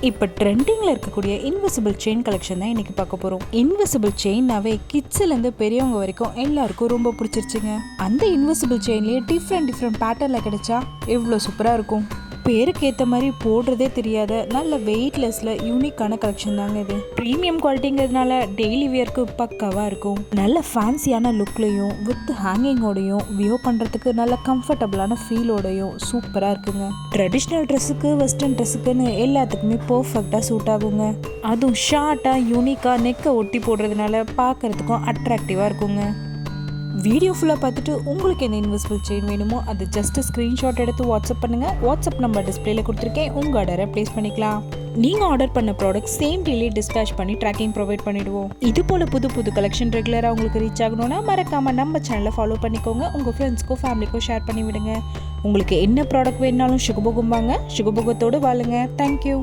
இப்போ ட்ரெண்டிங்கில் இருக்கக்கூடிய இன்விசிபிள் செயின் கலெக்ஷன் தான் இன்றைக்கி பார்க்க போகிறோம். இன்விசிபிள் செயின்னாவே கிட்ஸ்லேருந்து பெரியவங்க வரைக்கும் எல்லாருக்கும் ரொம்ப பிடிச்சிருச்சுங்க. அந்த இன்விசிபிள் செயின்லேயே டிஃப்ரெண்ட் பேட்டர்னில் கிடைச்சா எவ்வளோ சூப்பராக இருக்கும். பேருக்கு ஏற்ற மாதிரி போடுறதே தெரியாத நல்ல வெயிட்லெஸ்ல யூனிக்கான கலெக்ஷன் தாங்க இது. ப்ரீமியம் குவாலிட்டிங்கிறதுனால டெய்லி வியர்க்கு பக்காவாக இருக்கும். நல்ல ஃபேன்சியான லுக்லையும் வித் ஹேங்கிங்கோடையும் வியர் பண்ணுறதுக்கு நல்ல கம்ஃபர்டபுளான ஃபீலோடையும் சூப்பராக இருக்குங்க. ட்ரெடிஷ்னல் ட்ரெஸ்ஸுக்கு வெஸ்டர்ன் ட்ரெஸ்ஸுக்குன்னு எல்லாத்துக்குமே பர்ஃபெக்டாக சூட் ஆகுங்க. அதுவும் ஷார்ட்டாக யூனிக்காக நெக்கை ஒட்டி போடுறதுனால பார்க்குறதுக்கும் அட்ராக்டிவாக இருக்குங்க. வீடியோ ஃபுல்லாக பார்த்துட்டு உங்களுக்கு என்ன இன்விசிபிள் செயின் வேணுமோ அது ஜஸ்ட் ஸ்க்ரீன்ஷாட் எடுத்து வாட்ஸ்அப் பண்ணுங்கள். வாட்ஸ்அப் நம்பர் டிஸ்பிளேல கொடுத்துருக்கேன், உங்கள் ஆர்டரை ப்ளேஸ் பண்ணிக்கலாம். நீங்கள் ஆர்டர் பண்ண ப்ராடக்ட் சேம் டேலே டிஸ்பேச் பண்ணி ட்ராக்கிங் ப்ரொவைட் பண்ணிவிடுவோம். இது போல் புது கலெக்ஷன் ரெகுலராக உங்களுக்கு ரீச் ஆகணும்னா மறக்காமல் நம்ம சேனலை ஃபாலோ பண்ணிக்கோங்க. உங்கள் ஃப்ரெண்ட்ஸ்க்கும் ஃபேமிலிக்கும் ஷேர் பண்ணி விடுங்க. உங்களுக்கு என்ன ப்ராடக்ட் வேணுனாலும் சுகபோகம் வாங்க, சுகபோகத்தோடு வாழுங்க. தேங்க்யூ.